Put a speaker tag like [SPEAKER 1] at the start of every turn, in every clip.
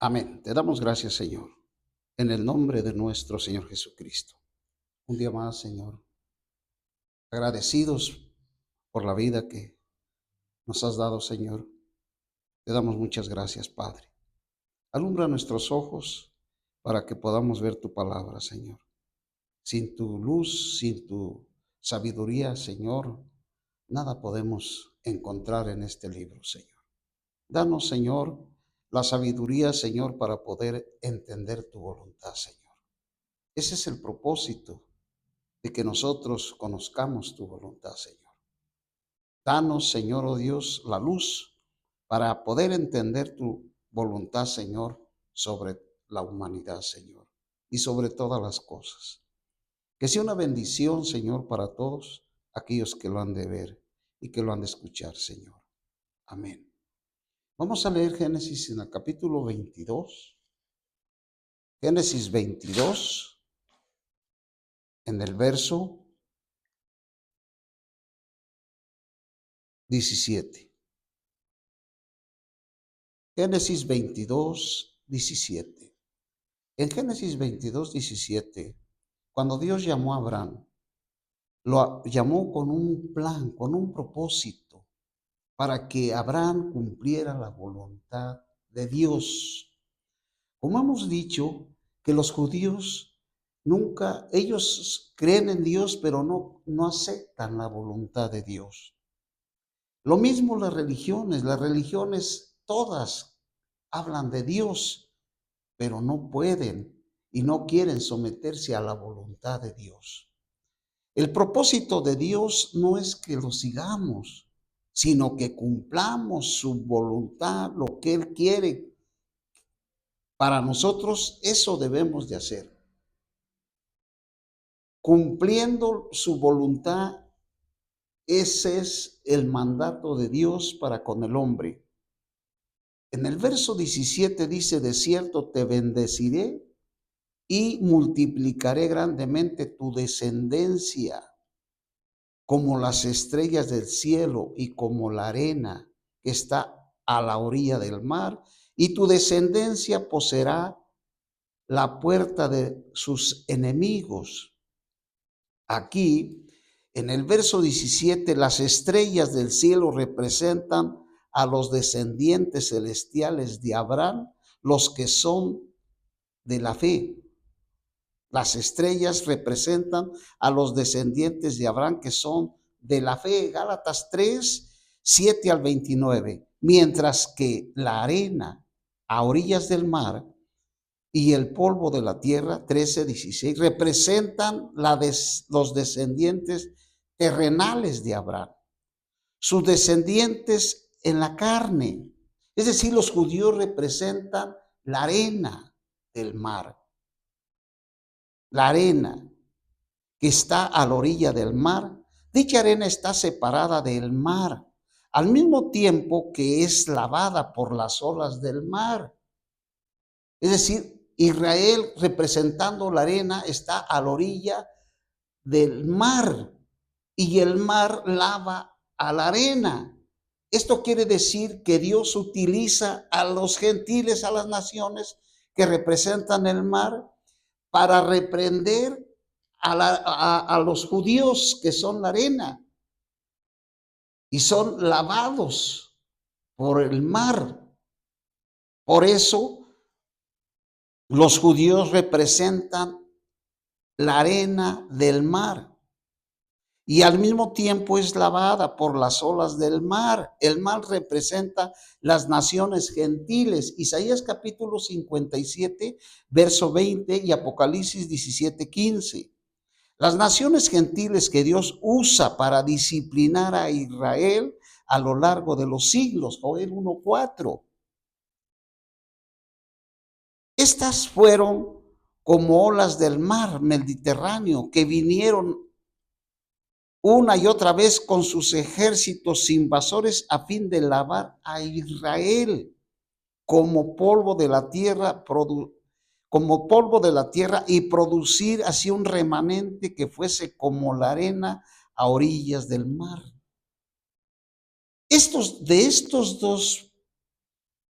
[SPEAKER 1] Amén. Te damos gracias, Señor, en el nombre de nuestro Señor Jesucristo. Un día más, Señor, agradecidos por la vida que nos has dado, Señor. Te damos muchas gracias, Padre. Alumbra nuestros ojos para que podamos ver tu palabra, Señor. Sin tu luz, sin tu sabiduría, Señor, nada podemos encontrar en este libro, Señor. Danos, Señor, la sabiduría, Señor, para poder entender tu voluntad, Señor. Ese es el propósito de que nosotros conozcamos tu voluntad, Señor. Danos, Señor, oh Dios, la luz para poder entender tu voluntad, Señor, sobre la humanidad, Señor, y sobre todas las cosas. Que sea una bendición, Señor, para todos aquellos que lo han de ver y que lo han de escuchar, Señor. Amén. Vamos a leer Génesis en el capítulo 22. Génesis 22, en el verso 17. Génesis 22, 17. En Génesis 22, 17, cuando Dios llamó a Abraham, lo llamó con un plan, con un propósito, para que Abraham cumpliera la voluntad de Dios. Como hemos dicho, que los judíos nunca, ellos creen en Dios, pero no aceptan la voluntad de Dios. Lo mismo las religiones todas hablan de Dios, pero no pueden y no quieren someterse a la voluntad de Dios. El propósito de Dios no es que lo sigamos, sino que cumplamos su voluntad, lo que Él quiere. Para nosotros eso debemos de hacer. Cumpliendo su voluntad, ese es el mandato de Dios para con el hombre. En el verso 17 dice: de cierto te bendeciré y multiplicaré grandemente tu descendencia como las estrellas del cielo y como la arena que está a la orilla del mar, y tu descendencia poseerá la puerta de sus enemigos. Aquí, en el verso 17, las estrellas del cielo representan a los descendientes celestiales de Abraham, los que son de la fe. Las estrellas representan a los descendientes de Abraham que son de la fe. Gálatas 3, 7 al 29. Mientras que la arena a orillas del mar y el polvo de la tierra, 13, 16, representan los descendientes terrenales de Abraham. Sus descendientes en la carne. Es decir, los judíos representan la arena del mar. La arena que está a la orilla del mar. Dicha arena está separada del mar, al mismo tiempo que es lavada por las olas del mar. Es decir, Israel, representando la arena, está a la orilla del mar y el mar lava a la arena. Esto quiere decir que Dios utiliza a los gentiles, a las naciones que representan el mar, para reprender a los judíos que son la arena y son lavados por el mar. Por eso los judíos representan la arena del mar y al mismo tiempo es lavada por las olas del mar. El mar representa las naciones gentiles. Isaías capítulo 57, verso 20 y Apocalipsis 17, 15. Las naciones gentiles que Dios usa para disciplinar a Israel a lo largo de los siglos. Joel 1:4. Estas fueron como olas del mar Mediterráneo que vinieron una y otra vez con sus ejércitos invasores a fin de lavar a Israel como polvo de la tierra, y producir así un remanente que fuese como la arena a orillas del mar. De estos dos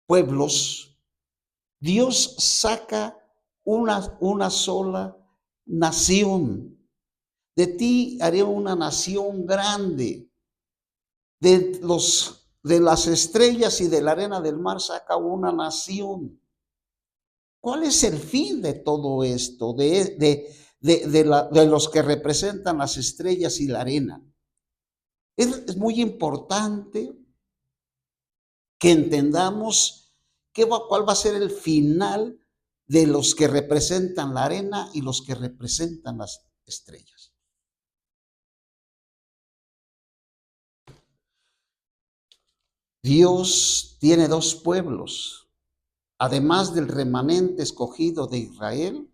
[SPEAKER 1] pueblos Dios saca una sola nación. De ti haré una nación grande. De las estrellas y de la arena del mar saca una nación. ¿Cuál es el fin de todo esto? De los que representan las estrellas y la arena. Es muy importante que entendamos cuál va a ser el final de los que representan la arena y los que representan las estrellas. Dios tiene dos pueblos. Además del remanente escogido de Israel,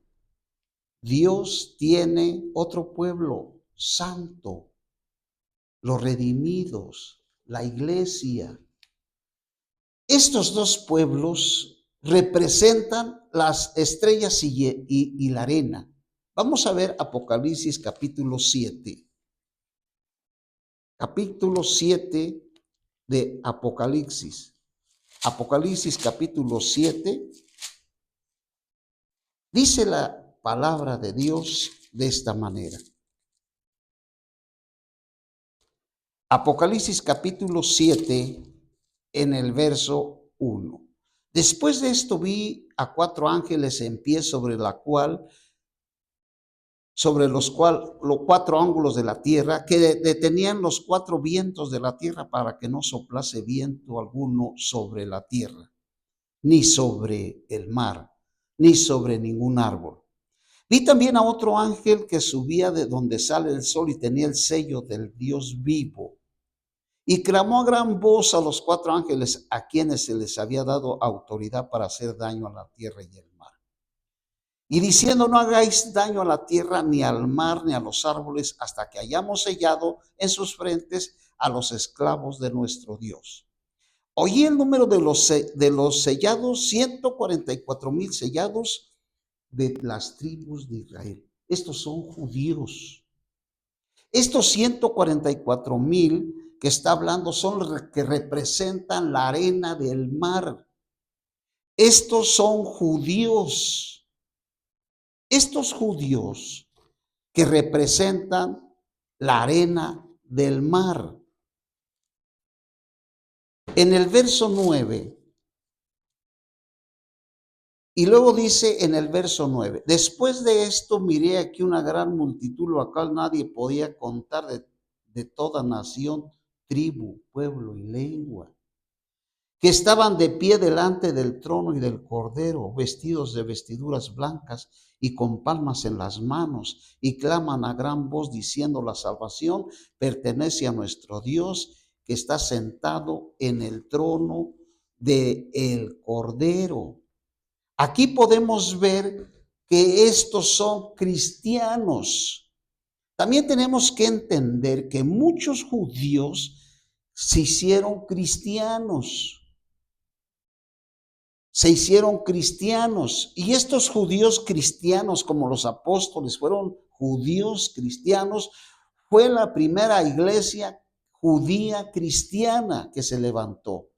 [SPEAKER 1] Dios tiene otro pueblo santo, los redimidos, la iglesia. Estos dos pueblos representan las estrellas y la arena. Vamos a ver Apocalipsis capítulo 7. Capítulo 7 de Apocalipsis. Apocalipsis capítulo 7. Dice la palabra de Dios de esta manera. Apocalipsis capítulo 7 en el verso 1. Después de esto vi a cuatro ángeles en pie sobre los cuatro ángulos de la tierra, que detenían los cuatro vientos de la tierra para que no soplase viento alguno sobre la tierra, ni sobre el mar, ni sobre ningún árbol. Vi también a otro ángel que subía de donde sale el sol y tenía el sello del Dios vivo. Y clamó a gran voz a los cuatro ángeles a quienes se les había dado autoridad para hacer daño a la tierra y el mar. Y diciendo, no hagáis daño a la tierra, ni al mar, ni a los árboles, hasta que hayamos sellado en sus frentes a los esclavos de nuestro Dios. Oí el número de los sellados, 144,000 sellados de las tribus de Israel. Estos son judíos. Estos 144,000 que está hablando son los que representan la arena del mar. Estos son judíos. Estos judíos que representan la arena del mar. En el verso 9, y luego dice en el verso 9, después de esto miré aquí una gran multitud, la cual nadie podía contar, de toda nación, tribu, pueblo y lengua, que estaban de pie delante del trono y del Cordero, vestidos de vestiduras blancas y con palmas en las manos, y claman a gran voz diciendo, la salvación pertenece a nuestro Dios, que está sentado en el trono del Cordero. Aquí podemos ver que estos son cristianos. También tenemos que entender que muchos judíos se hicieron cristianos. Y estos judíos cristianos, como los apóstoles fueron judíos cristianos, fue la primera iglesia judía cristiana que se levantó.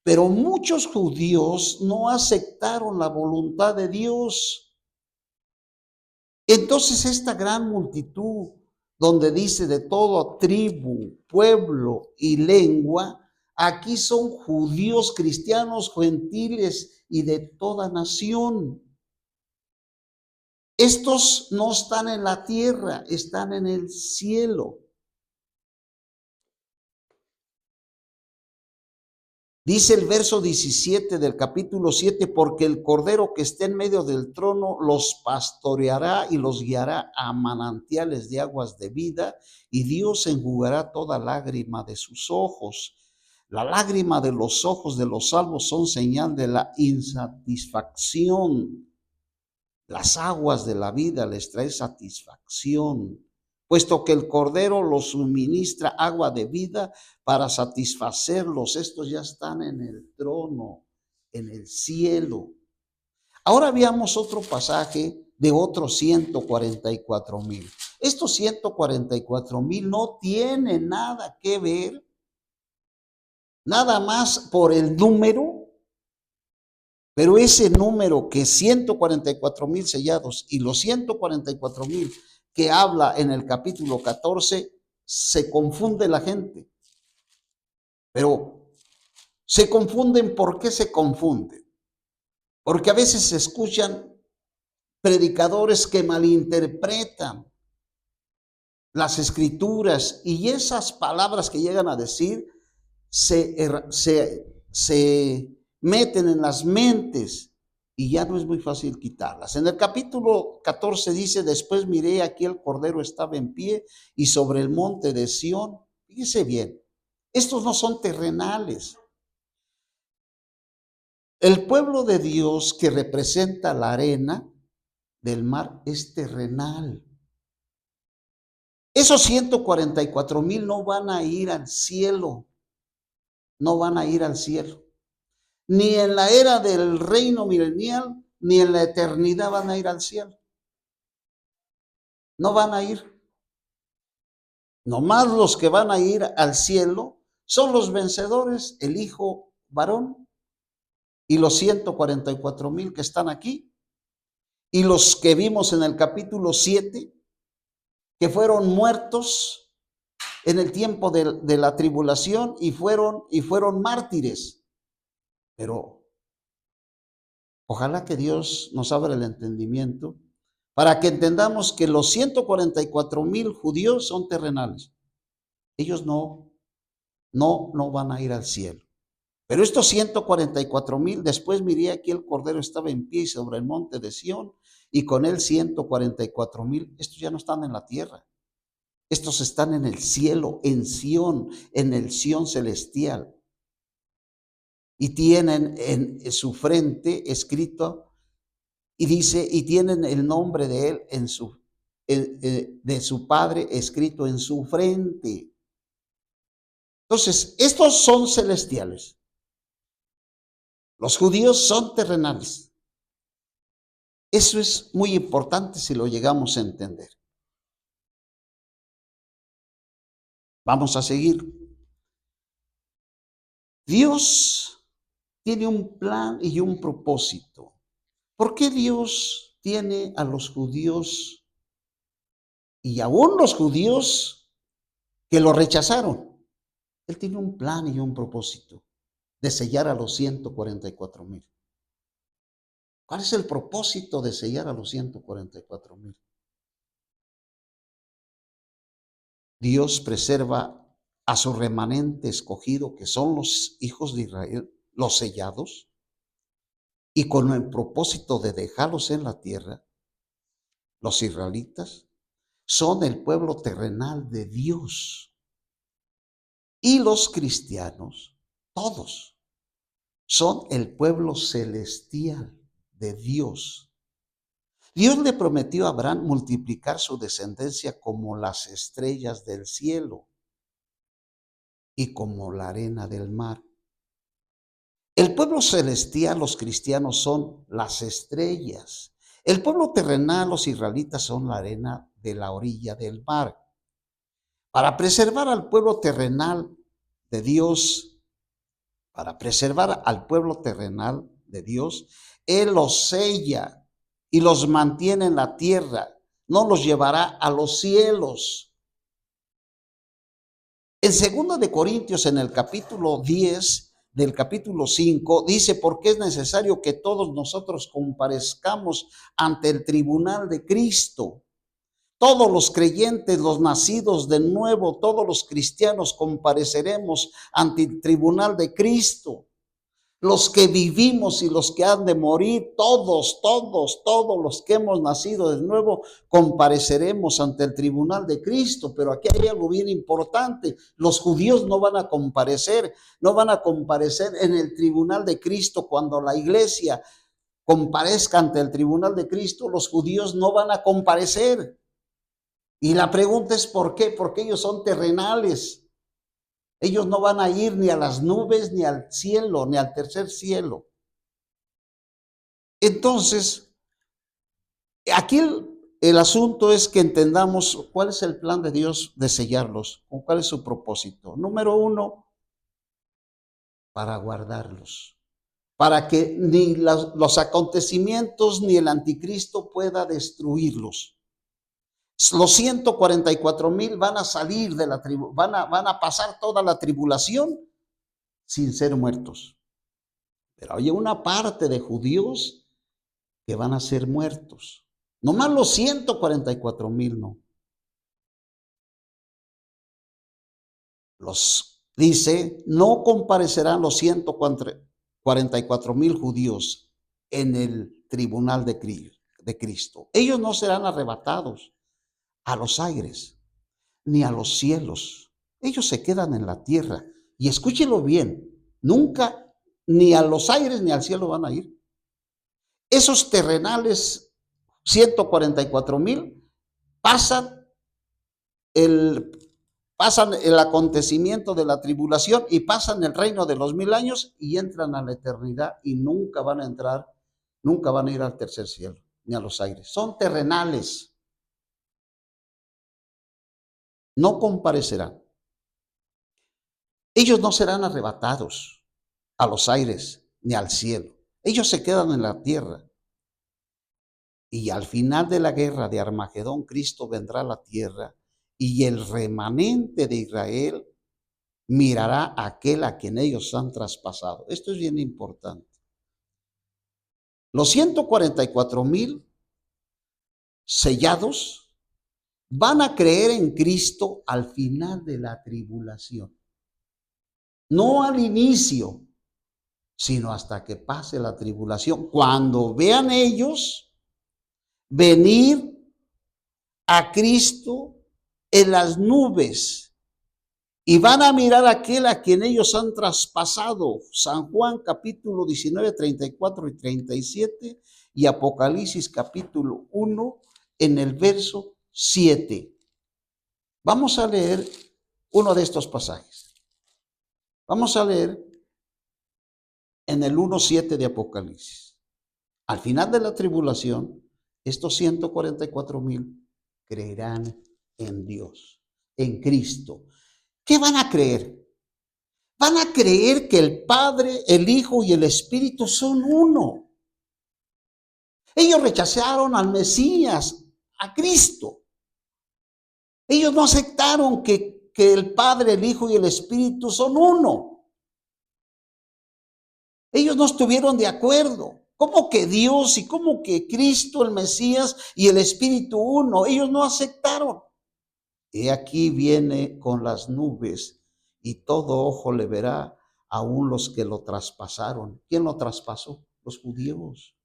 [SPEAKER 1] Pero muchos judíos no aceptaron la voluntad de Dios. Entonces esta gran multitud, donde dice de toda tribu, pueblo y lengua, aquí son judíos, cristianos, gentiles y de toda nación. Estos no están en la tierra, están en el cielo. Dice el verso 17 del capítulo 7, porque el Cordero que está en medio del trono los pastoreará y los guiará a manantiales de aguas de vida, y Dios enjugará toda lágrima de sus ojos. La lágrima de los ojos de los salvos son señal de la insatisfacción. Las aguas de la vida les trae satisfacción, puesto que el Cordero los suministra agua de vida para satisfacerlos. Estos ya están en el trono, en el cielo. Ahora veamos otro pasaje de otros 144,000. Estos 144,000 no tienen nada que ver, nada más por el número, Pero ese número que 144,000 sellados y los 144,000 que habla en el capítulo 14, se confunde la gente. Pero se confunden, ¿por qué se confunden? Porque a veces se escuchan predicadores que malinterpretan las escrituras y esas palabras que llegan a decir se meten en las mentes y ya no es muy fácil quitarlas. En el capítulo 14 dice, después miré, aquí el Cordero estaba en pie y sobre el monte de Sión. Fíjese bien, estos no son terrenales. El pueblo de Dios que representa la arena del mar es terrenal. Esos 144,000 no van a ir al cielo, no van a ir al cielo. Ni en la era del reino milenial, ni en la eternidad van a ir al cielo. No van a ir. Nomás los que van a ir al cielo son los vencedores, el hijo varón y los 144,000 que están aquí. Y los que vimos en el capítulo 7, que fueron muertos en el tiempo de la tribulación y fueron mártires. Pero ojalá que Dios nos abra el entendimiento para que entendamos que los 144,000 judíos son terrenales. Ellos no van a ir al cielo. Pero estos 144,000, después miré, aquí el Cordero estaba en pie sobre el monte de Sión y con él 144,000. Estos ya no están en la tierra. Estos están en el cielo, en Sión, en el Sión celestial. Y tienen en su frente escrito, y dice, y tienen el nombre de él de su padre escrito en su frente. Entonces, estos son celestiales. Los judíos son terrenales. Eso es muy importante si lo llegamos a entender. Vamos a seguir. Dios tiene un plan y un propósito. ¿Por qué Dios tiene a los judíos y aún los judíos que lo rechazaron? Él tiene un plan y un propósito de sellar a los 144,000. ¿Cuál es el propósito de sellar a los 144,000? Dios preserva a su remanente escogido, que son los hijos de Israel, los sellados, y con el propósito de dejarlos en la tierra. Los israelitas son el pueblo terrenal de Dios. Y los cristianos, todos, son el pueblo celestial de Dios. Dios le prometió a Abraham multiplicar su descendencia como las estrellas del cielo y como la arena del mar. El pueblo celestial, los cristianos, son las estrellas. El pueblo terrenal, los israelitas, son la arena de la orilla del mar. Para preservar al pueblo terrenal de Dios, Él los sella y los mantiene en la tierra, no los llevará a los cielos. En 2 de Corintios, en el capítulo 10, del capítulo 5, dice, porque es necesario que todos nosotros comparezcamos ante el tribunal de Cristo. Todos los creyentes, los nacidos de nuevo, todos los cristianos compareceremos ante el tribunal de Cristo. Los que vivimos y los que han de morir, todos los que hemos nacido de nuevo, compareceremos ante el tribunal de Cristo. Pero aquí hay algo bien importante. Los judíos no van a comparecer en el tribunal de Cristo. Cuando la iglesia comparezca ante el tribunal de Cristo, los judíos no van a comparecer. Y la pregunta es ¿por qué? Porque ellos son terrenales. Ellos no van a ir ni a las nubes, ni al cielo, ni al tercer cielo. Entonces, aquí el asunto es que entendamos cuál es el plan de Dios de sellarlos, o cuál es su propósito. Número 1, para guardarlos. para que ni los acontecimientos ni el anticristo pueda destruirlos. Los 144,000 van a salir de la tribu, van a pasar toda la tribulación sin ser muertos. Pero hay una parte de judíos que van a ser muertos. Nomás los 144,000 no. Dice, no comparecerán los 144,000 judíos en el tribunal de Cristo. Ellos no serán arrebatados a los aires ni a los cielos. Ellos se quedan en la tierra. Y escúchelo bien, nunca ni a los aires ni al cielo van a ir. Esos terrenales 144,000 pasan el acontecimiento de la tribulación y pasan el reino de los 1000 años y entran a la eternidad y nunca van a entrar, nunca van a ir al tercer cielo ni a los aires. Son terrenales. No comparecerán. Ellos no serán arrebatados a los aires ni al cielo. Ellos se quedan en la tierra. Y al final de la guerra de Armagedón, Cristo vendrá a la tierra y el remanente de Israel mirará a aquel a quien ellos han traspasado. Esto es bien importante. Los 144,000 sellados van a creer en Cristo al final de la tribulación. No al inicio, sino hasta que pase la tribulación. Cuando vean ellos venir a Cristo en las nubes y van a mirar a aquel a quien ellos han traspasado. San Juan capítulo 19, 34 y 37 y Apocalipsis capítulo 1 en el verso 7. Vamos a leer uno de estos pasajes. Vamos a leer en el 1:7 de Apocalipsis. Al final de la tribulación, estos 144,000 creerán en Dios, en Cristo. ¿Qué van a creer? Van a creer que el Padre, el Hijo y el Espíritu son uno. Ellos rechazaron al Mesías, a Cristo. Ellos no aceptaron que el Padre, el Hijo y el Espíritu son uno. Ellos no estuvieron de acuerdo. ¿Cómo que Dios y cómo que Cristo, el Mesías y el Espíritu uno? Ellos no aceptaron. Y aquí viene con las nubes y todo ojo le verá, aún los que lo traspasaron. ¿Quién lo traspasó? Los judíos.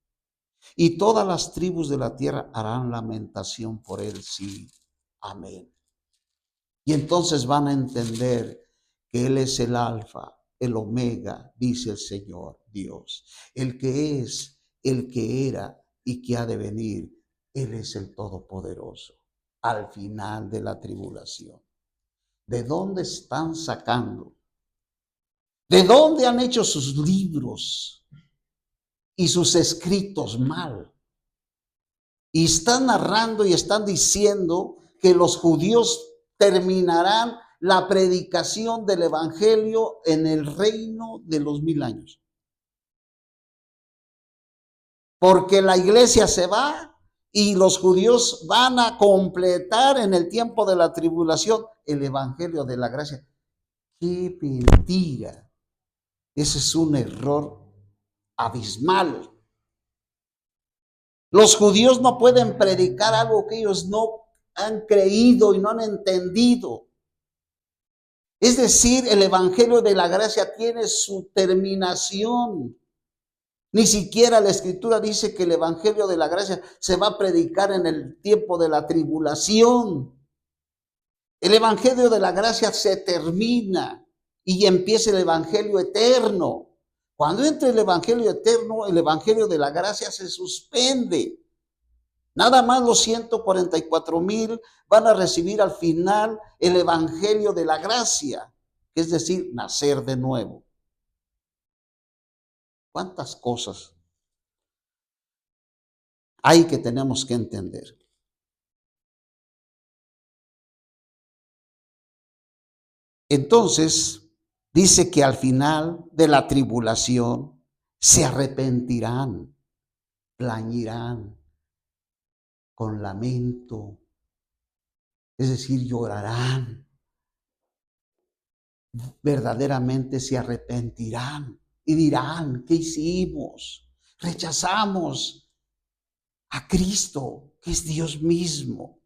[SPEAKER 1] Y todas las tribus de la tierra harán lamentación por él, sí. Amén. Y entonces van a entender que él es el alfa, el omega, dice el Señor Dios. El que es, el que era y que ha de venir. Él es el Todopoderoso. Al final de la tribulación. ¿De dónde están sacando? ¿De dónde han hecho sus libros y sus escritos mal? Y están narrando y están diciendo que los judíos terminarán la predicación del evangelio en el reino de los 1000 años. Porque la iglesia se va y los judíos van a completar en el tiempo de la tribulación el evangelio de la gracia. ¡Qué mentira! Ese es un error abismal. Los judíos no pueden predicar algo que ellos no han creído y no han entendido. Es decir, el evangelio de la gracia tiene su terminación. Ni siquiera la escritura dice que el evangelio de la gracia se va a predicar en el tiempo de la tribulación. El evangelio de la gracia se termina y empieza el evangelio eterno. Cuando entra el evangelio eterno, el evangelio de la gracia se suspende. Nada más los 144,000 van a recibir al final el evangelio de la gracia, es decir, nacer de nuevo. ¿Cuántas cosas hay que tenemos que entender? Entonces, dice que al final de la tribulación, se arrepentirán, plañirán con lamento, es decir, llorarán, verdaderamente se arrepentirán y dirán, ¿qué hicimos? Rechazamos a Cristo, que es Dios mismo,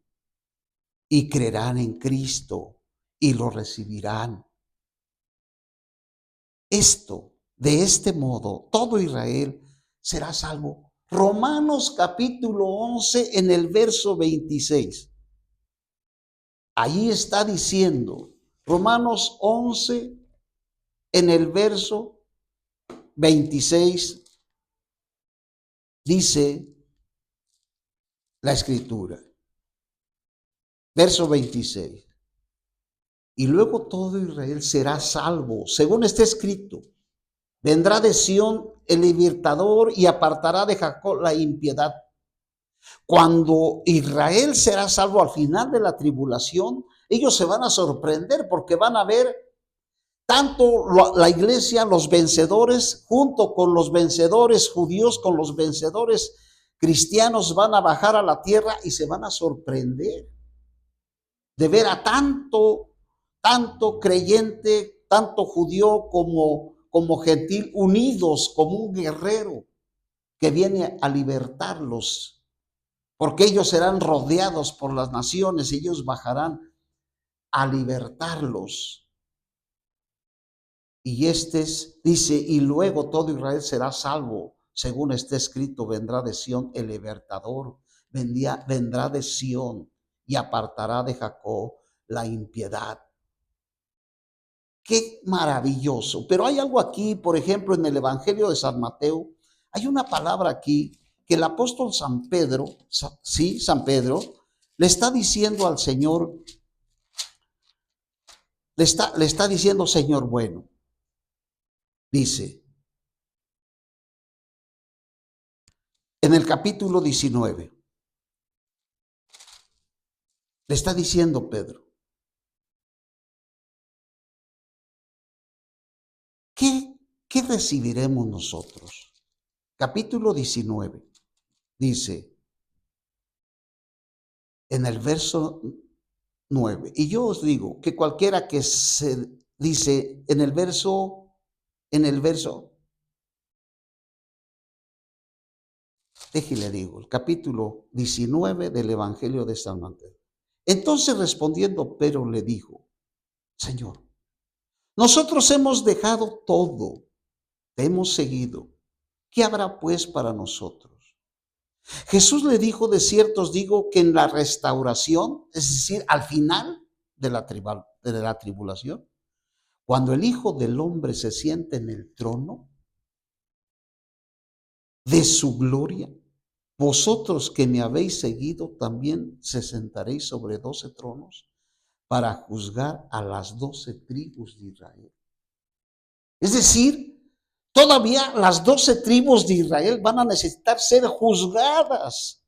[SPEAKER 1] y creerán en Cristo y lo recibirán. De este modo, todo Israel será salvo. Romanos capítulo 11 en el verso 26. Ahí está diciendo, Romanos 11 en el verso 26, dice la escritura. Verso 26. Y luego todo Israel será salvo, según está escrito. Vendrá de Sión el libertador y apartará de Jacob la impiedad. Cuando Israel será salvo al final de la tribulación, ellos se van a sorprender porque van a ver tanto la iglesia, los vencedores, junto con los vencedores judíos, con los vencedores cristianos, van a bajar a la tierra y se van a sorprender de ver a tanto creyente, tanto judío como gentil, unidos como un guerrero que viene a libertarlos, porque ellos serán rodeados por las naciones y ellos bajarán a libertarlos. Y dice, y luego todo Israel será salvo, según está escrito, vendrá de Sión el libertador, vendrá de Sión y apartará de Jacob la impiedad. Qué maravilloso. Pero hay algo aquí, por ejemplo, en el Evangelio de San Mateo, hay una palabra aquí que el apóstol San Pedro, San Pedro, le está diciendo al Señor, le está diciendo, Señor bueno, dice, en el capítulo 19, le está diciendo Pedro, ¿qué recibiremos nosotros? Capítulo 19, dice, en el verso 9, y yo os digo que cualquiera que se dice en el verso, déjale digo, el capítulo 19 del Evangelio de San Mateo. Entonces respondiendo Pedro le dijo, Señor, nosotros hemos dejado todo, te hemos seguido. ¿Qué habrá pues para nosotros? Jesús le dijo, de cierto os digo que en la restauración, es decir, al final de la tribulación, cuando el Hijo del Hombre se siente en el trono de su gloria, vosotros que me habéis seguido también se sentaréis sobre 12 tronos para juzgar a las 12 tribus de Israel. Es decir, todavía las 12 tribus de Israel van a necesitar ser juzgadas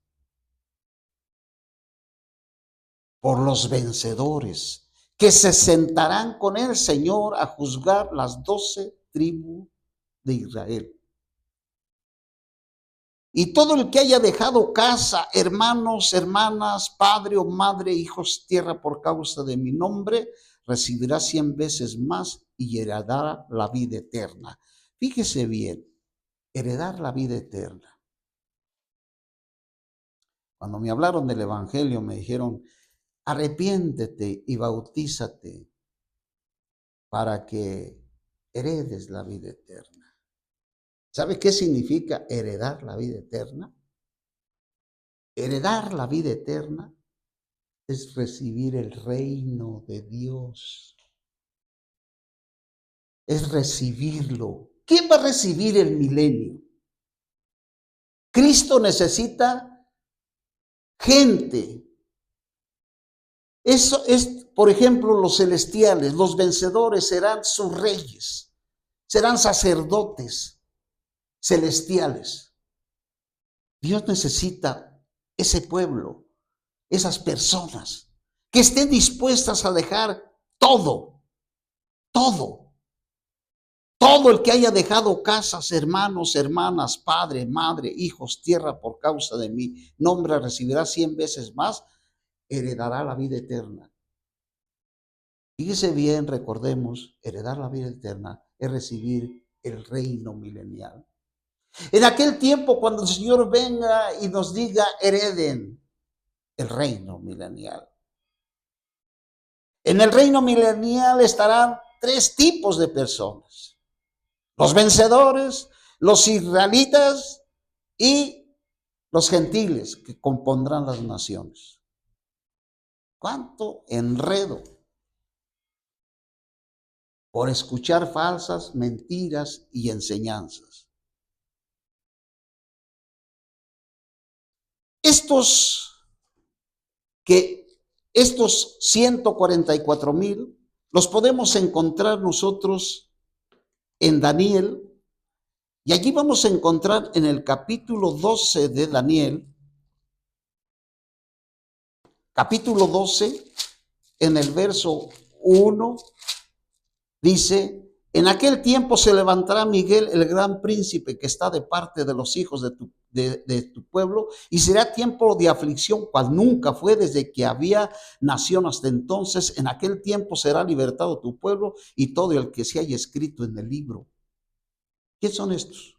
[SPEAKER 1] por los vencedores, que se sentarán con el Señor a juzgar las 12 tribus de Israel. Y todo el que haya dejado casa, hermanos, hermanas, padre o madre, hijos, tierra por causa de mi nombre, recibirá 100 veces más y heredará la vida eterna. Fíjese bien, heredar la vida eterna. Cuando me hablaron del Evangelio, me dijeron, arrepiéntete y bautízate para que heredes la vida eterna. ¿Sabe qué significa heredar la vida eterna? Heredar la vida eterna es recibir el reino de Dios. Es recibirlo. ¿Quién va a recibir el milenio? Cristo necesita gente. Eso es, por ejemplo, los celestiales, los vencedores serán sus reyes, serán sacerdotes celestiales. Dios necesita ese pueblo, esas personas que estén dispuestas a dejar todo, Todo el que haya dejado casas, hermanos, hermanas, padre, madre, hijos, tierra por causa de mi nombre recibirá 100 veces más, heredará la vida eterna. Fíjese bien, recordemos, heredar la vida eterna es recibir el reino milenial. En aquel tiempo, cuando el Señor venga y nos diga, hereden el reino milenial. En el reino milenial estarán tres tipos de personas: los vencedores, los israelitas y los gentiles que compondrán las naciones. ¿Cuánto enredo por escuchar falsas, mentiras y enseñanzas? Estos 144,000 los podemos encontrar nosotros en Daniel, y allí vamos a encontrar en el capítulo 12 de Daniel, capítulo 12, en el verso 1, dice: en aquel tiempo se levantará Miguel, el gran príncipe, que está de parte de los hijos de tu pueblo, y será tiempo de aflicción, cual nunca fue desde que había nación hasta entonces. En aquel tiempo será libertado tu pueblo y todo el que se haya escrito en el libro. ¿Quién son estos?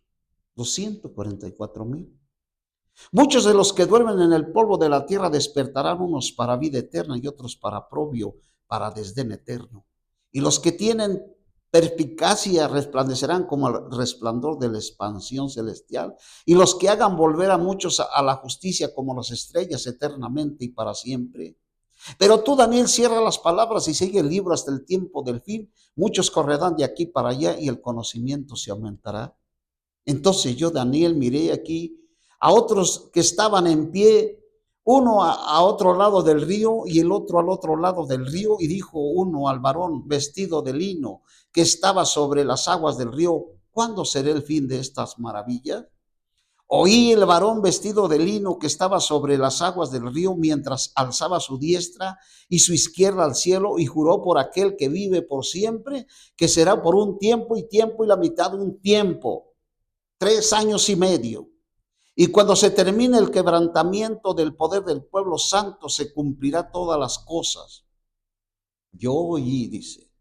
[SPEAKER 1] 244,000. Muchos de los que duermen en el polvo de la tierra despertarán, unos para vida eterna y otros para oprobio, para desdén eterno. Y los que tienen perspicacia resplandecerán como el resplandor de la expansión celestial. Y los que hagan volver a muchos a la justicia como las estrellas eternamente y para siempre. Pero tú, Daniel, cierra las palabras y sigue el libro hasta el tiempo del fin. Muchos correrán de aquí para allá y el conocimiento se aumentará. Entonces yo, Daniel, miré aquí a otros que estaban en pie, uno a otro lado del río y el otro al otro lado del río, y dijo uno al varón vestido de lino que estaba sobre las aguas del río: ¿cuándo será el fin de estas maravillas? Oí el varón vestido de lino que estaba sobre las aguas del río, mientras alzaba su diestra y su izquierda al cielo, y juró por aquel que vive por siempre, que será por un tiempo y la mitad de un tiempo, 3 años y medio. Y cuando se termine el quebrantamiento del poder del pueblo santo, se cumplirá todas las cosas. Yo oí, dice,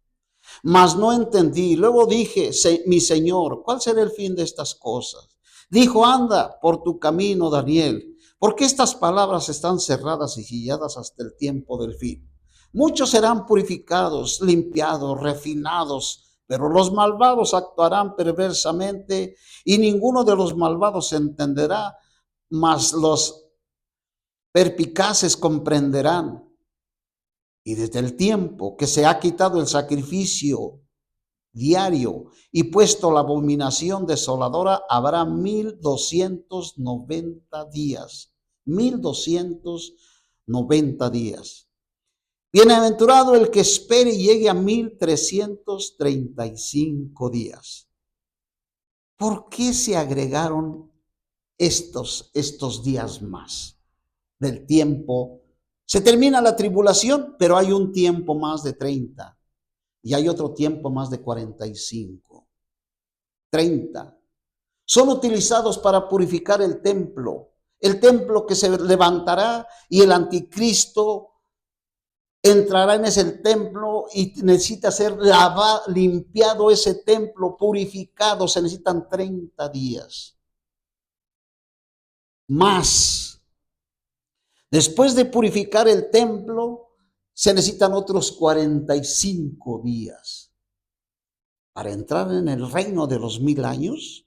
[SPEAKER 1] mas no entendí. Luego dije: mi Señor, ¿cuál será el fin de estas cosas? Dijo: anda por tu camino, Daniel, porque estas palabras están cerradas y selladas hasta el tiempo del fin. Muchos serán purificados, limpiados, refinados, pero los malvados actuarán perversamente, y ninguno de los malvados entenderá, mas los perpicaces comprenderán. Y desde el tiempo que se ha quitado el sacrificio diario y puesto la abominación desoladora, habrá 1290 días. 1290 días. Bienaventurado el que espere y llegue a 1335 días. ¿Por qué se agregaron estos días más del tiempo? Se termina la tribulación, pero hay un tiempo más de 30 y hay otro tiempo más de 45. 30 son utilizados para purificar el templo que se levantará, y el anticristo entrará en ese templo y necesita ser limpiado ese templo, purificado. Se necesitan 30 días más. Después de purificar el templo, se necesitan otros 45 días para entrar en el reino de los 1000 años.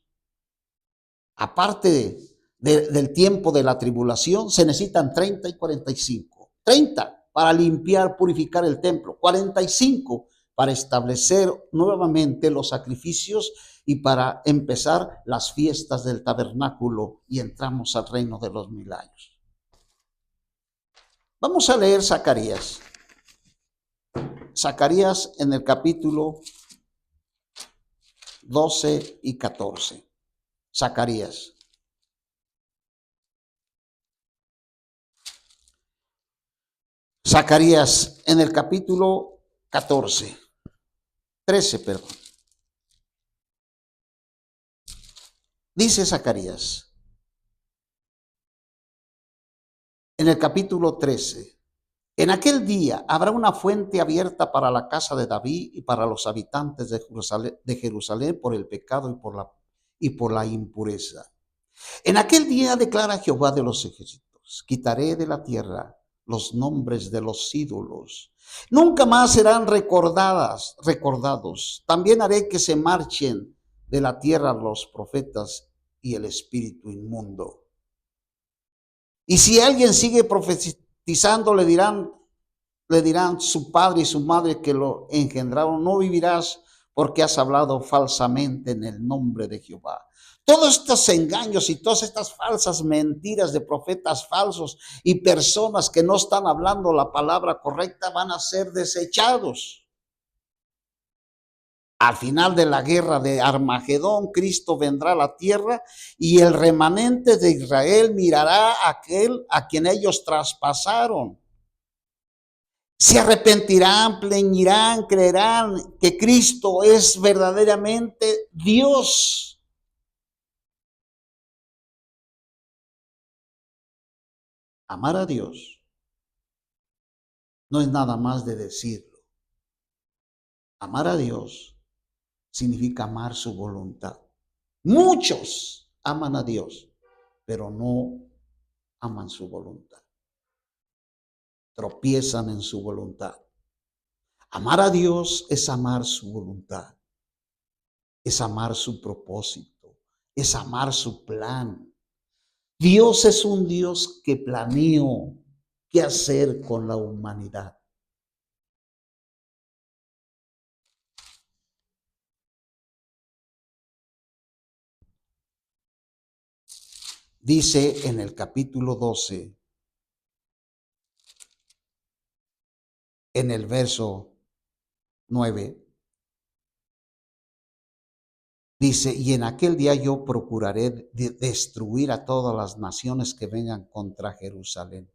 [SPEAKER 1] Aparte del tiempo de la tribulación, se necesitan 30 y 45. 30 para limpiar, purificar el templo. 45 para establecer nuevamente los sacrificios y para empezar las fiestas del tabernáculo, y entramos al reino de los 1000 años. Vamos a leer Zacarías. Zacarías en el capítulo 12 y 14. Zacarías. Zacarías en el capítulo 13, perdón. Dice Zacarías en el capítulo 13. En aquel día habrá una fuente abierta para la casa de David y para los habitantes de Jerusalén por el pecado y por la impureza. En aquel día declara Jehová de los ejércitos, quitaré de la tierra los nombres de los ídolos. Nunca más serán recordados. También haré que se marchen de la tierra los profetas y el espíritu inmundo. Y si alguien sigue profetizando, le dirán su padre y su madre que lo engendraron, no vivirás porque has hablado falsamente en el nombre de Jehová. Todos estos engaños y todas estas falsas mentiras de profetas falsos y personas que no están hablando la palabra correcta van a ser desechados. Al final de la guerra de Armagedón, Cristo vendrá a la tierra y el remanente de Israel mirará a aquel a quien ellos traspasaron. Se arrepentirán, pleñirán, creerán que Cristo es verdaderamente Dios. Amar a Dios no es nada más de decirlo. Amar a Dios significa amar su voluntad. Muchos aman a Dios, pero no aman su voluntad. Tropiezan en su voluntad. Amar a Dios es amar su voluntad, es amar su propósito, es amar su plan. Dios es un Dios que planeó qué hacer con la humanidad. Dice en el capítulo 12, en el verso 9, dice, y en aquel día yo procuraré destruir a todas las naciones que vengan contra Jerusalén.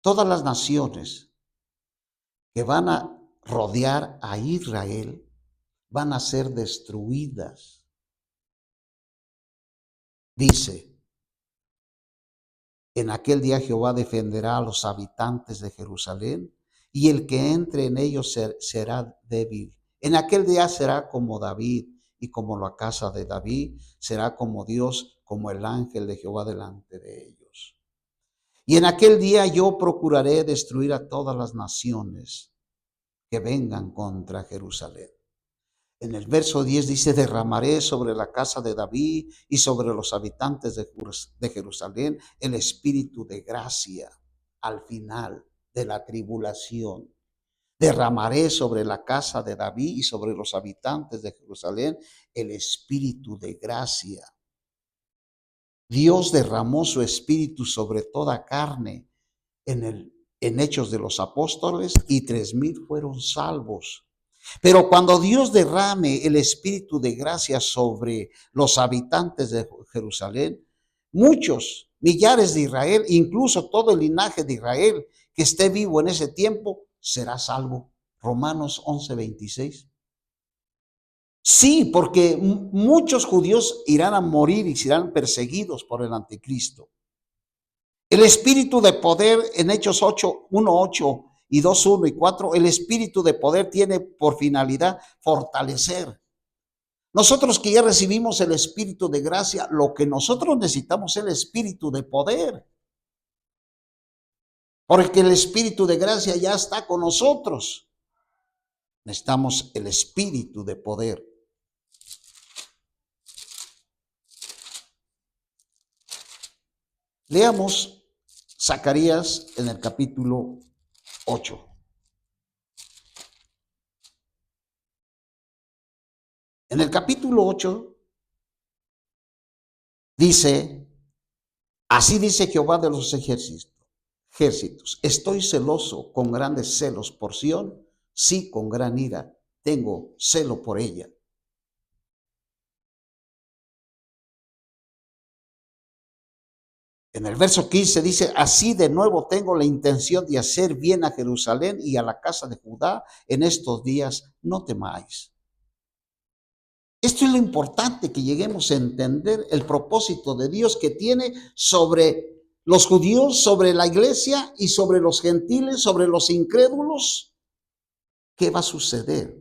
[SPEAKER 1] Todas las naciones que van a rodear a Israel van a ser destruidas. Dice, en aquel día Jehová defenderá a los habitantes de Jerusalén y el que entre en ellos será débil. En aquel día será como David y como la casa de David, será como Dios, como el ángel de Jehová delante de ellos. Y en aquel día yo procuraré destruir a todas las naciones que vengan contra Jerusalén. En el verso 10 dice, derramaré sobre la casa de David y sobre los habitantes de Jerusalén el espíritu de gracia al final de la tribulación. Derramaré sobre la casa de David y sobre los habitantes de Jerusalén el espíritu de gracia. Dios derramó su espíritu sobre toda carne en Hechos de los Apóstoles y 3,000 fueron salvos. Pero cuando Dios derrame el espíritu de gracia sobre los habitantes de Jerusalén, muchos, millares de Israel, incluso todo el linaje de Israel que esté vivo en ese tiempo, será salvo. Romanos 11:26. Sí, porque muchos judíos irán a morir y serán perseguidos por el anticristo. El espíritu de poder en Hechos 8, 1:8 y 2:1 y 4, el espíritu de poder tiene por finalidad fortalecer. Nosotros que ya recibimos el espíritu de gracia, lo que nosotros necesitamos es el espíritu de poder. Porque el espíritu de gracia ya está con nosotros. Necesitamos el espíritu de poder. Leamos Zacarías en el capítulo 8. En el capítulo 8 dice, así dice Jehová de los ejércitos, estoy celoso con grandes celos por Sión, sí, con gran ira, tengo celo por ella. En el verso 15 dice, así de nuevo tengo la intención de hacer bien a Jerusalén y a la casa de Judá en estos días, no temáis. Esto es lo importante, que lleguemos a entender el propósito de Dios que tiene sobre los judíos, sobre la iglesia y sobre los gentiles, sobre los incrédulos. ¿Qué va a suceder?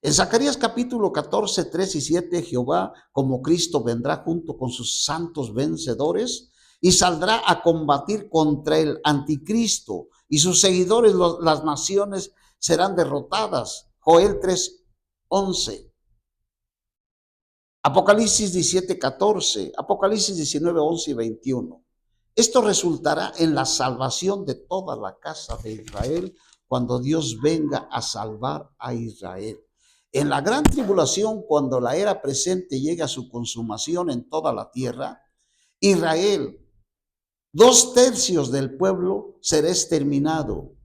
[SPEAKER 1] En Zacarías capítulo 14, 3 y 7, Jehová como Cristo vendrá junto con sus santos vencedores y saldrá a combatir contra el anticristo, y sus seguidores, las naciones, serán derrotadas. Joel 3, 11. Apocalipsis 17, 14, Apocalipsis 19, 11 y 21. Esto resultará en la salvación de toda la casa de Israel cuando Dios venga a salvar a Israel. En la gran tribulación, cuando la era presente llegue a su consumación en toda la tierra, Israel, 2/3 del pueblo, será exterminado,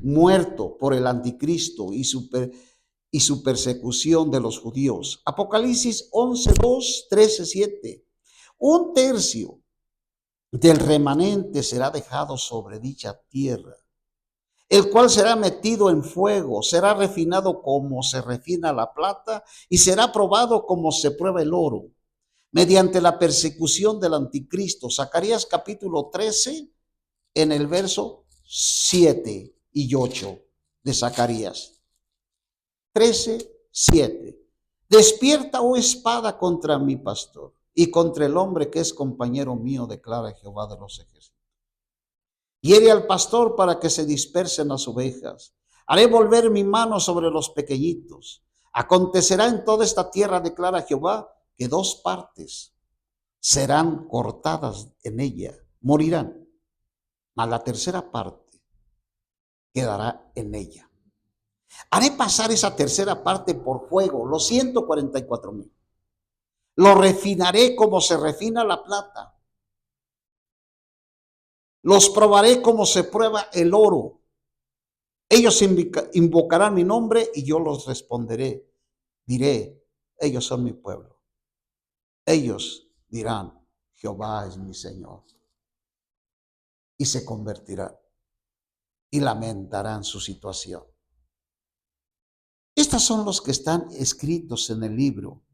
[SPEAKER 1] muerto por el anticristo y su persecución de los judíos. Apocalipsis 11, 2, 13, 7. 1/3 del remanente será dejado sobre dicha tierra, el cual será metido en fuego, será refinado como se refina la plata y será probado como se prueba el oro, mediante la persecución del anticristo. Zacarías capítulo 13, en el verso 7 y 8 de Zacarías. 13, 7. Despierta, oh espada, contra mi pastor y contra el hombre que es compañero mío, declara Jehová de los ejércitos. Hiere al pastor para que se dispersen las ovejas. Haré volver mi mano sobre los pequeñitos. Acontecerá en toda esta tierra, declara Jehová, que 2 partes serán cortadas en ella, morirán, mas la tercera parte quedará en ella. Haré pasar esa tercera parte por fuego, los 144,000. Lo refinaré como se refina la plata. Los probaré como se prueba el oro. Ellos invocarán mi nombre y yo los responderé. Diré, ellos son mi pueblo. Ellos dirán, Jehová es mi Señor. Y se convertirán y lamentarán su situación. Estos son los que están escritos en el libro.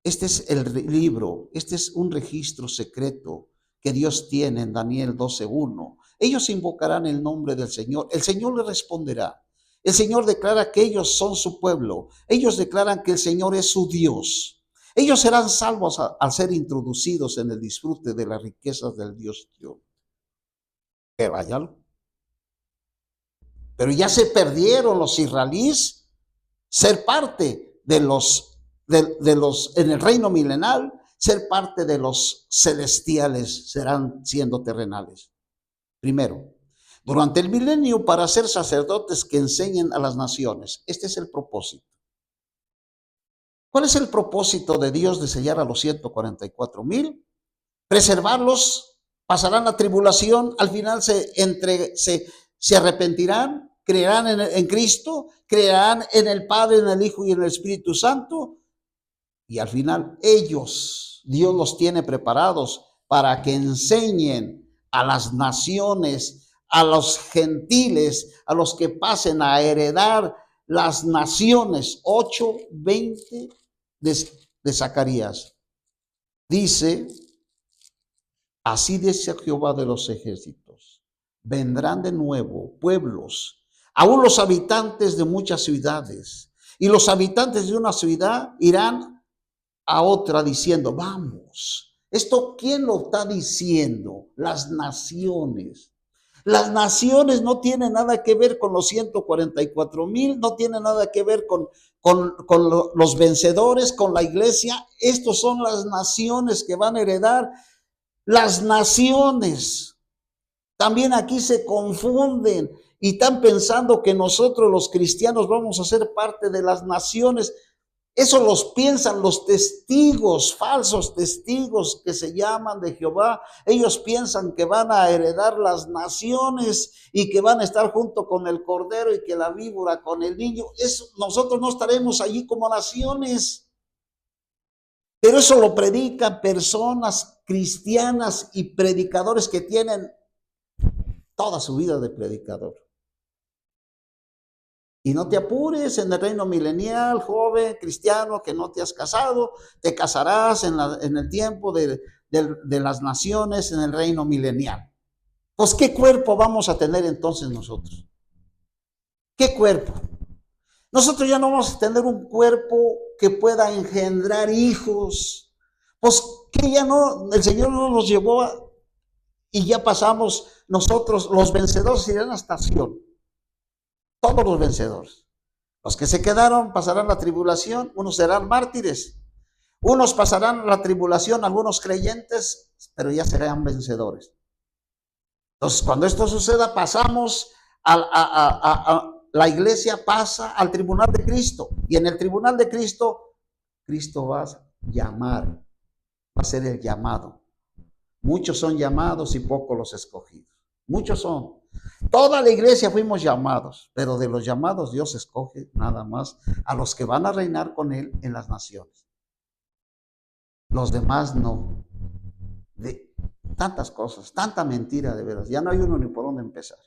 [SPEAKER 1] Este es el libro, este es un registro secreto que Dios tiene en Daniel 12:1. Ellos invocarán el nombre del Señor. El Señor les responderá. El Señor declara que ellos son su pueblo. Ellos declaran que el Señor es su Dios. Ellos serán salvos al ser introducidos en el disfrute de las riquezas del Dios Dios. Que vayan. Pero ya se perdieron los israelíes ser parte de los en el reino milenal, ser parte de los celestiales, serán siendo terrenales. Primero, durante el milenio, para ser sacerdotes que enseñen a las naciones. Este es el propósito. ¿Cuál es el propósito de Dios de sellar a los 144,000? Preservarlos, pasarán la tribulación, al final se arrepentirán, creerán en Cristo, creerán en el Padre, en el Hijo y en el Espíritu Santo. Y al final ellos, Dios los tiene preparados para que enseñen a las naciones, a los gentiles, a los que pasen a heredar las naciones. 8:20 de Zacarías. Dice, así dice Jehová de los ejércitos, vendrán de nuevo pueblos, aún los habitantes de muchas ciudades, y los habitantes de una ciudad irán a otra diciendo, vamos. ¿Esto quién lo está diciendo? Las naciones. Las naciones no tienen nada que ver con los 144,000, no tienen nada que ver con los vencedores, con la iglesia. Estos son las naciones que van a heredar. Las naciones. También aquí se confunden y están pensando que nosotros los cristianos vamos a ser parte de las naciones. Eso los piensan los testigos, falsos testigos que se llaman de Jehová. Ellos piensan que van a heredar las naciones y que van a estar junto con el Cordero y que la víbora con el niño. Nosotros no estaremos allí como naciones. Pero eso lo predican personas cristianas y predicadores que tienen toda su vida de predicador. Y no te apures en el reino milenial, joven cristiano, que no te has casado, te casarás en el tiempo de las naciones, en el reino milenial. Pues, ¿qué cuerpo vamos a tener entonces nosotros? ¿Qué cuerpo? Nosotros ya no vamos a tener un cuerpo que pueda engendrar hijos. Pues que ya no, el Señor no nos llevó y ya pasamos nosotros, los vencedores irán hasta Sion. Todos los vencedores. Los que se quedaron pasarán la tribulación, unos serán mártires, unos pasarán la tribulación, algunos creyentes, pero ya serán vencedores. Entonces, cuando esto suceda, pasamos a la iglesia pasa al tribunal de Cristo, y en el tribunal de Cristo, Cristo va a llamar, va a ser el llamado. Muchos son llamados y pocos los escogidos. Muchos son. Toda la iglesia fuimos llamados, pero de los llamados Dios escoge nada más a los que van a reinar con Él en las naciones. Los demás no. De tantas cosas, tanta mentira de veras. Ya no hay uno ni por dónde empezar.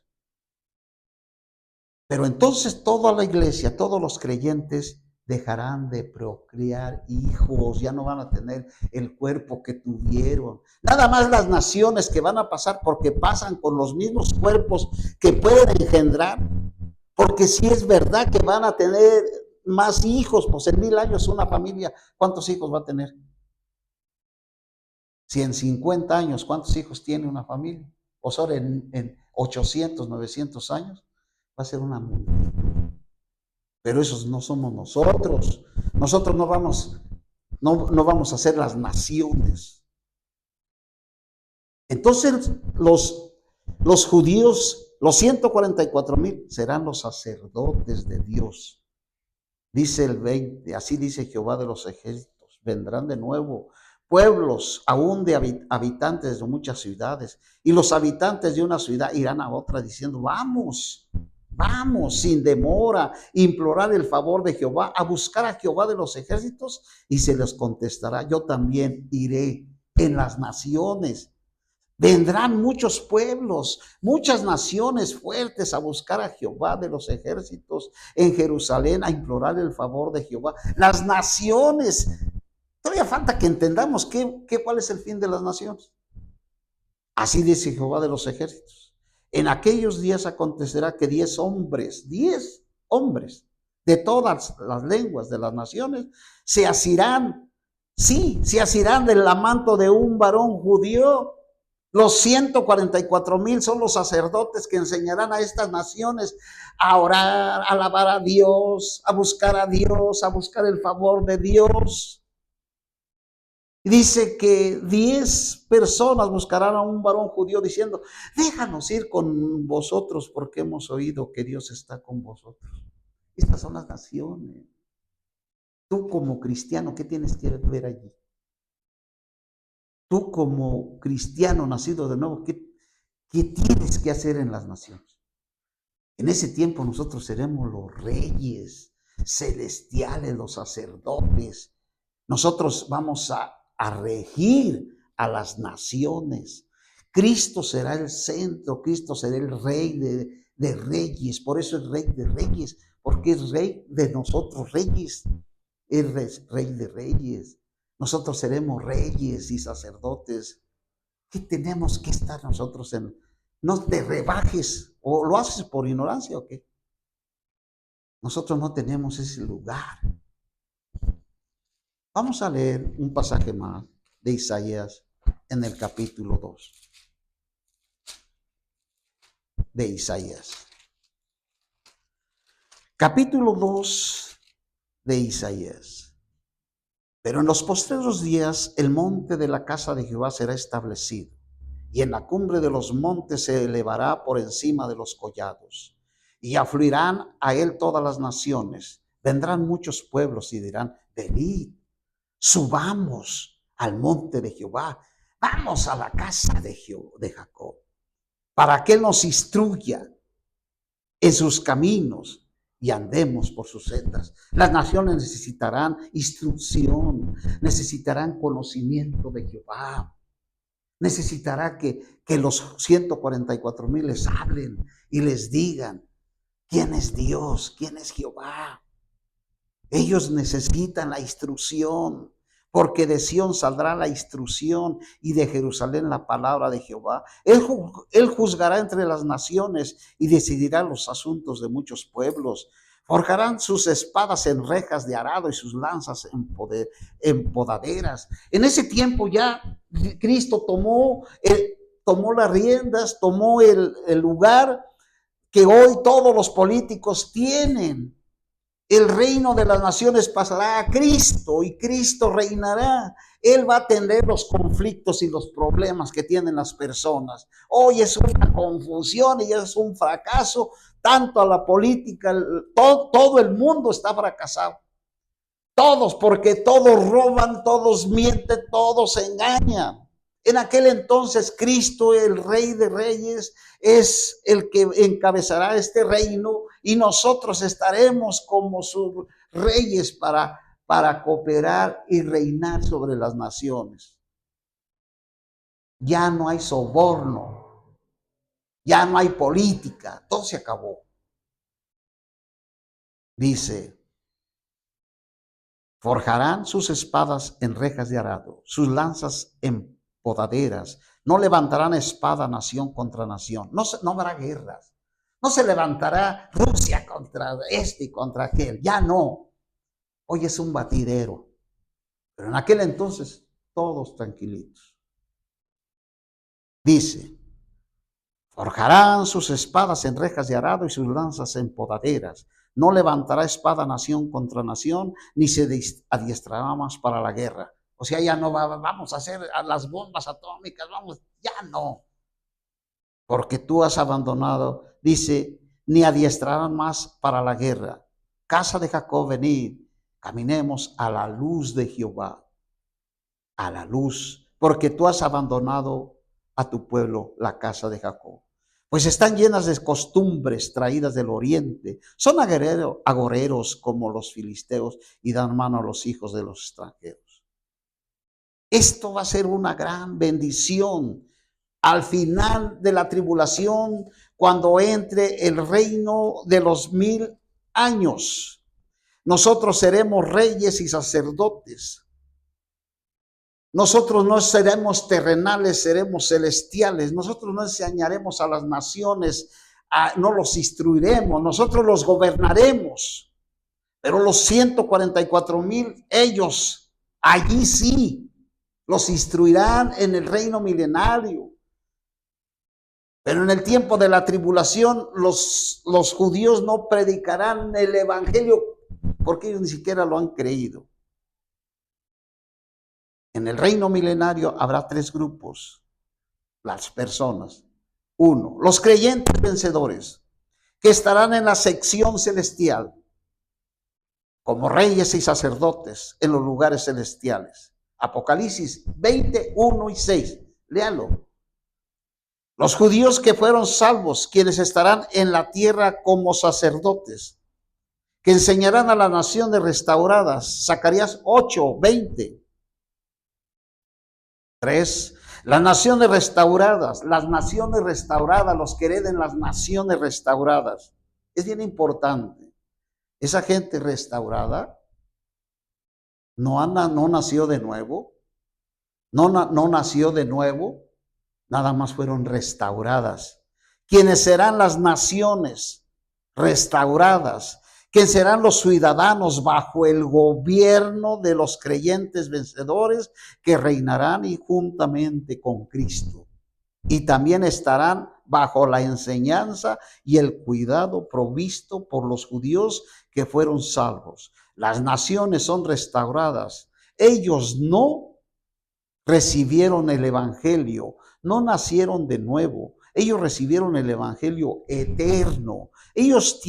[SPEAKER 1] Pero entonces toda la iglesia, todos los creyentes dejarán de procrear hijos, ya no van a tener el cuerpo que tuvieron. Nada más las naciones que van a pasar, porque pasan con los mismos cuerpos que pueden engendrar, porque si es verdad que van a tener más hijos, pues en 1000 años una familia, ¿cuántos hijos va a tener? Si en 50 años, ¿cuántos hijos tiene una familia? O solo en 800, 900 años, va a ser una multitud. Pero esos no somos nosotros. Nosotros no vamos a ser las naciones. Entonces los judíos, los 144,000, serán los sacerdotes de Dios. Dice el 20, así dice Jehová de los ejércitos, vendrán de nuevo pueblos, aún de habitantes de muchas ciudades, y los habitantes de una ciudad irán a otra diciendo, vamos sin demora, implorar el favor de Jehová, a buscar a Jehová de los ejércitos, y se les contestará, yo también iré en las naciones. Vendrán muchos pueblos, muchas naciones fuertes a buscar a Jehová de los ejércitos en Jerusalén, a implorar el favor de Jehová. Las naciones, todavía falta que entendamos cuál es el fin de las naciones. Así dice Jehová de los ejércitos. En aquellos días acontecerá que 10 hombres de todas las lenguas de las naciones se asirán, se asirán del manto de un varón judío. Los 144,000 son los sacerdotes que enseñarán a estas naciones a orar, a alabar a Dios, a buscar el favor de Dios. Y dice que 10 personas buscarán a un varón judío diciendo, déjanos ir con vosotros porque hemos oído que Dios está con vosotros. Estas son las naciones. Tú como cristiano, ¿qué tienes que ver allí? Tú como cristiano nacido de nuevo, ¿qué tienes que hacer en las naciones? En ese tiempo nosotros seremos los reyes celestiales, los sacerdotes. Nosotros vamos a regir a las naciones. Cristo será el centro, Cristo será el rey de reyes. Por eso es rey de reyes, porque es rey de nosotros reyes. Es rey de reyes. Nosotros seremos reyes y sacerdotes. ¿Qué tenemos que estar nosotros en? No te rebajes, o lo haces por ignorancia o qué. Nosotros no tenemos ese lugar. Vamos a leer un pasaje más de Isaías en el capítulo 2 de Isaías. Capítulo 2 de Isaías. Pero en los postreros días el monte de la casa de Jehová será establecido, y en la cumbre de los montes se elevará por encima de los collados, y afluirán a él todas las naciones. Vendrán muchos pueblos y dirán, venid, subamos al monte de Jehová, vamos a la casa de Jacob, para que él nos instruya en sus caminos y andemos por sus sendas. Las naciones necesitarán instrucción, necesitarán conocimiento de Jehová. Necesitará que los 144,000 les hablen y les digan ¿Quién es Dios? ¿Quién es Jehová? Ellos necesitan la instrucción, porque de Sión saldrá la instrucción y de Jerusalén la palabra de Jehová. Él juzgará entre las naciones y decidirá los asuntos de muchos pueblos. Forjarán sus espadas en rejas de arado y sus lanzas en podaderas. En ese tiempo ya Cristo tomó las riendas, tomó el lugar que hoy todos los políticos tienen. El reino de las naciones pasará a Cristo y Cristo reinará. Él va a atender los conflictos y los problemas que tienen las personas. Hoy es una confusión y es un fracaso, tanto a la política, todo el mundo está fracasado. Todos, porque todos roban, todos mienten, todos engañan. En aquel entonces Cristo, el Rey de Reyes, es el que encabezará este reino y nosotros estaremos como sus reyes para cooperar y reinar sobre las naciones. Ya no hay soborno, ya no hay política, todo se acabó. Dice, forjarán sus espadas en rejas de arado, sus lanzas en podaderas. No levantarán espada nación contra nación. No habrá guerras. No se levantará Rusia contra este y contra aquel. Ya no. Hoy es un batidero. Pero en aquel entonces, todos tranquilitos. Dice, forjarán sus espadas en rejas de arado y sus lanzas en podaderas. No levantará espada nación contra nación, ni se adiestrará más para la guerra. O sea, ya no vamos a hacer las bombas atómicas, ya no. Porque tú has abandonado, dice, ni adiestrarán más para la guerra. Casa de Jacob, venid, caminemos a la luz de Jehová, a la luz, porque tú has abandonado a tu pueblo, la casa de Jacob. Pues están llenas de costumbres traídas del oriente. Son agoreros como los filisteos y dan mano a los hijos de los extranjeros. Esto va a ser una gran bendición al final de la tribulación, cuando entre el reino de los 1000 años. Nosotros seremos reyes y sacerdotes. Nosotros no seremos terrenales, seremos celestiales. Nosotros no enseñaremos a las naciones, no los instruiremos, nosotros los gobernaremos. Pero los 144,000, ellos, allí sí, los instruirán en el reino milenario. Pero en el tiempo de la tribulación, los judíos no predicarán el evangelio porque ellos ni siquiera lo han creído. En el reino milenario habrá 3 grupos, las personas. 1, los creyentes vencedores, que estarán en la sección celestial, como reyes y sacerdotes en los lugares celestiales. Apocalipsis 20, 1 y 6. Léalo. Los judíos que fueron salvos, quienes estarán en la tierra como sacerdotes, que enseñarán a las naciones restauradas. Zacarías 8, 20. 3. Las naciones restauradas, los que hereden las naciones restauradas. Es bien importante. Esa gente restaurada no nació de nuevo, no nació de nuevo, nada más fueron restauradas. Quienes serán las naciones restauradas, que serán los ciudadanos bajo el gobierno de los creyentes vencedores que reinarán y juntamente con Cristo. Y también estarán bajo la enseñanza y el cuidado provisto por los judíos que fueron salvos. Las naciones son restauradas. Ellos no recibieron el evangelio, no nacieron de nuevo. Ellos recibieron el evangelio eterno. Ellos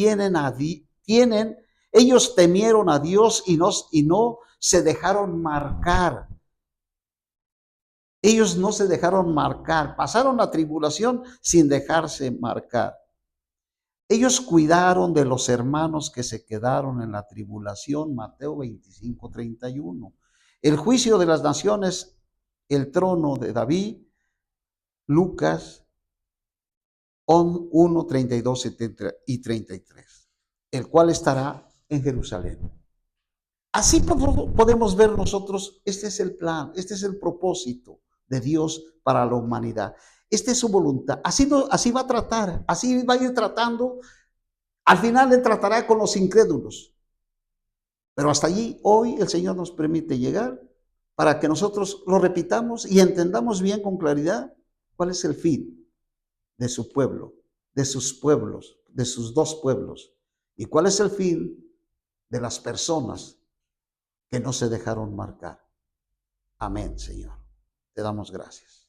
[SPEAKER 1] ellos temieron a Dios y no se dejaron marcar. Ellos no se dejaron marcar, pasaron la tribulación sin dejarse marcar. Ellos cuidaron de los hermanos que se quedaron en la tribulación, Mateo 25, 31. El juicio de las naciones, el trono de David, Lucas 1, 32 y 33, el cual estará en Jerusalén. Así podemos ver nosotros, este es el plan, este es el propósito de Dios para la humanidad. Esta es su voluntad. Así, no, así va a tratar, así va a ir tratando. Al final le tratará con los incrédulos. Pero hasta allí hoy el Señor nos permite llegar para que nosotros lo repitamos y entendamos bien con claridad cuál es el fin de su pueblo, de sus pueblos, de sus dos pueblos. Y cuál es el fin de las personas que no se dejaron marcar. Amén, Señor. Te damos gracias.